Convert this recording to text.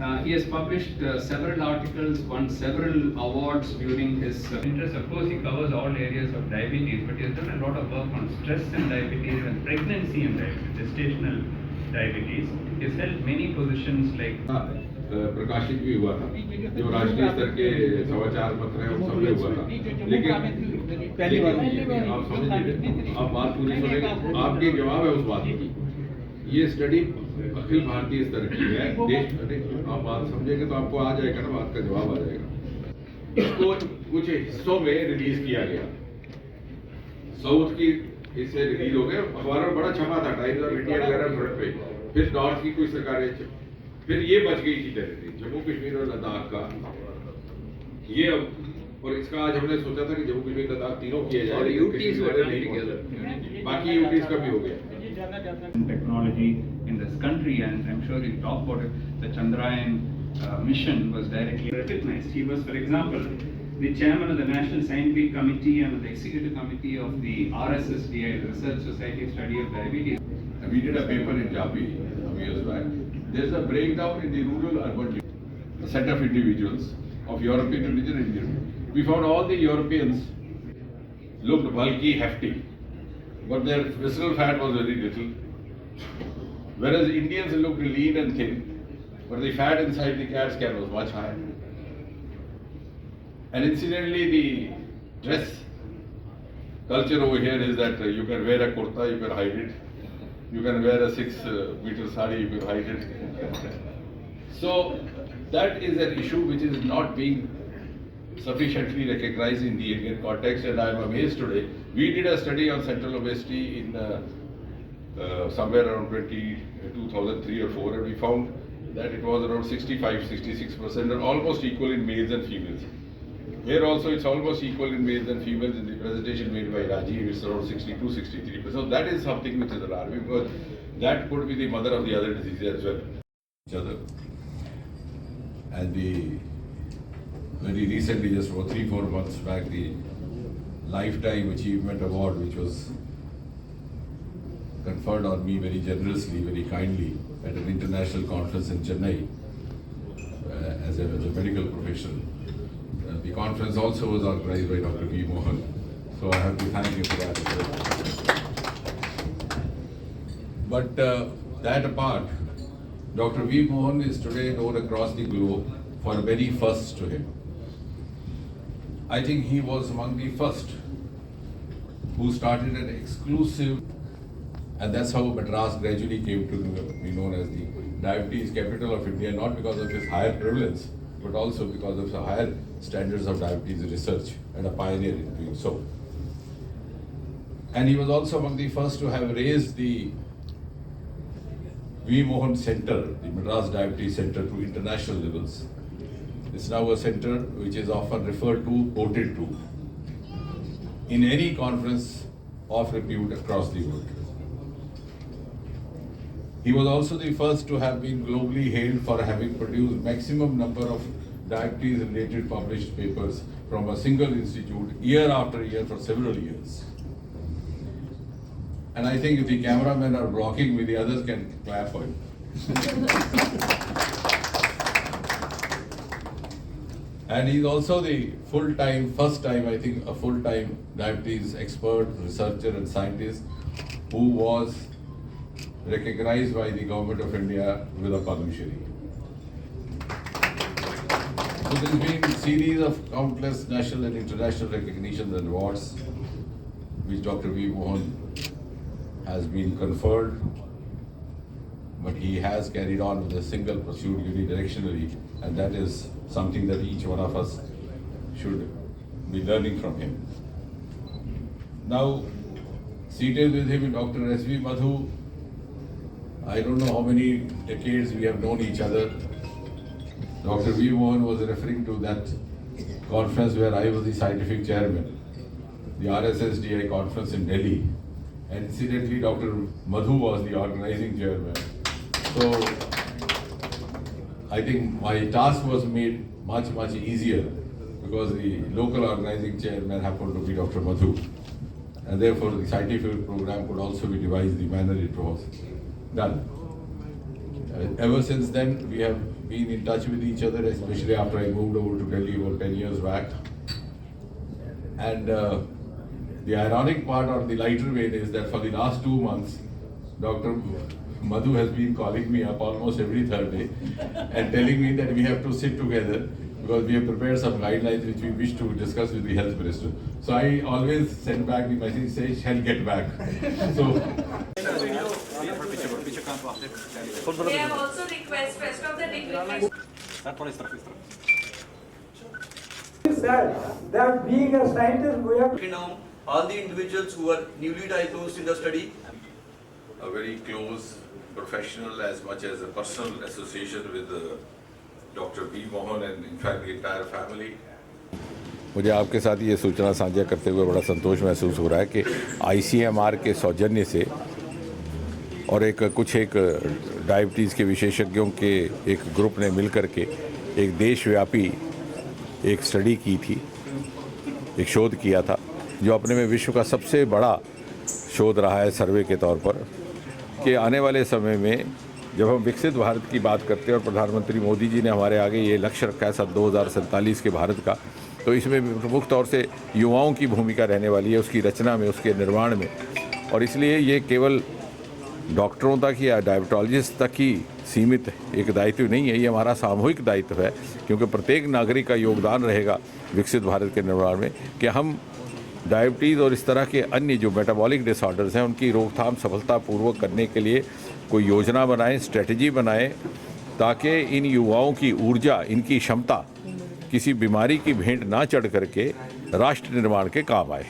He has published several articles, won several awards during his interest. Of course, he covers all areas of diabetes, but he has done a lot of work on stress and diabetes and pregnancy and diabetes, gestational diabetes. He has held many positions like प्रकाशित भी हुआ था जो राष्ट्रीय स्तर के समाचार पत्र हैं उन सब में हुआ था लेकिन आप समझिए आप बात पूरी सुनेंगे आपके जवाब है उस बात की ये स्टडी अखिल भारतीय स्तर की है देश आप बात समझेंगे तो आपको आ जाएगा ना बात का जवाब आ जाएगा इसको कुछ हिस्सों में रिलीज किया गया साउथ की इससे रिलीज हो गया अखबार में बड़ा छपा था टाइम्स ऑफ इंडिया वगैरह फ्रंट पे फिर नॉर्थ की कुछ सरकारें फिर ये बच गई थी टेरिटरी जम्मू कश्मीर और लद्दाख का ये अब और इसका आज हमने सोचा था कि जम्मू कश्मीर लद्दाख तीनों किए जाए और यूटीज वाले नहीं बाकी यूटीज का भी हो गया technology in this country, and I'm sure you'll talk about it. The Chandrayaan mission was directly recognized. He was, for example, the chairman of the National Scientific Committee and the executive committee of the RSSDI, the Research Society of Study of Diabetes. We did a paper in Jammu some years back. There's a breakdown in the rural-urban set of individuals of European origin and Indian. We found all the Europeans looked bulky, hefty, but their visceral fat was very little. Whereas Indians looked lean and thin, but the fat inside the CAT scan was much higher. And incidentally, the dress culture over here is that you can wear a kurta, you can hide it. You can wear a 6-meter sari, you can hide it. So that is an issue which is not being sufficiently recognized in the Indian context, and I am amazed today. We did a study on central obesity in somewhere around 2003 or 4, and we found that it was around 65-66% and almost equal in males and females. Here also it's almost equal in males and females. In the presentation made by Rajiv, it's around 62-63%. So that is something which is alarming because that could be the mother of the other diseases as well. Each other. And very recently, just about 3-4 months back, the Lifetime Achievement Award, which was conferred on me very generously, very kindly at an international conference in Chennai as a medical professional. The conference also was organized by Dr. V. Mohan, so I have to thank him for that as well. But that apart, Dr. V. Mohan is today known across the globe for many firsts to him. I think he was among the first who started an exclusive, and that's how Madras gradually came to be known as the diabetes capital of India, not because of its higher prevalence, but also because of the higher standards of diabetes research, and a pioneer in doing so. And he was also among the first to have raised the V. Mohan Center, the Madras Diabetes Center, to international levels. It's now a center which is often referred to, quoted to, in any conference of repute across the world. He was also the first to have been globally hailed for having produced maximum number of diabetes-related published papers from a single institute year after year for several years. And I think if the cameramen are blocking me, the others can clap for him. And he's also the full-time, first time I think, a full-time diabetes expert, researcher and scientist who was recognized by the Government of India with a Padma Shri. So there's been a series of countless national and international recognitions and awards which Dr. V. Mohan has been conferred, but he has carried on with a single pursuit unidirectionally, and that is something that each one of us should be learning from him. Now, seated with him is Dr. S.V. Madhu. I don't know how many decades we have known each other. Dr. V. Mohan was referring to that conference where I was the scientific chairman, the RSSDI conference in Delhi. And incidentally, Dr. Madhu was the organizing chairman. So, I think my task was made much, much easier because the local organizing chairman happened to be Dr. Madhu. And therefore, the scientific program could also be devised the manner it was done. Ever since then, we have been in touch with each other, especially after I moved over to Delhi about 10 years back. And the ironic part on the lighter vein is that for the last 2 months, Dr. Madhu has been calling me up almost every third day and telling me that we have to sit together because we have prepared some guidelines which we wish to discuss with the health minister. So I always send back the message, say, shall get back. So. They have also requested rest of the dignitaries. That being a scientist, we have Tracking down all the individuals who were newly diagnosed in the study. A very close professional as much as a personal association with Dr. B. Mohan and in fact the entire family. मुझे आपके साथ ये सूचना साझा करते हुए बड़ा संतोष महसूस हो रहा है कि ICMR के सौजन्य से और एक डायबिटीज़ के विशेषज्ञों के एक ग्रुप ने मिलकर के एक देशव्यापी एक स्टडी की थी, एक शोध किया था जो अपने में विश्व का सबसे बड़ा शोध रहा है सर्वे के तौर पर कि आने वाले समय में जब हम विकसित भारत की बात करते हैं और प्रधानमंत्री मोदी जी ने हमारे आगे ये लक्ष्य रखा है 2047 के भारत का, तो इसमें प्रमुख तौर से युवाओं की भूमिका रहने वाली है उसकी रचना में, उसके निर्माण में। और इसलिए ये केवल डॉक्टरों तक या डायबिटोलॉजिस्ट तक ही सीमित एक दायित्व नहीं है, ये हमारा सामूहिक दायित्व है क्योंकि प्रत्येक नागरिक का योगदान रहेगा विकसित भारत के निर्माण में कि हम डायबिटीज़ और इस तरह के अन्य जो मेटाबॉलिक डिसऑर्डर्स हैं उनकी रोकथाम सफलतापूर्वक करने के लिए कोई योजना बनाएं, स्ट्रेटजी बनाएं ताकि इन युवाओं की ऊर्जा, इनकी क्षमता किसी बीमारी की भेंट ना चढ़ करके राष्ट्र निर्माण के काम आए।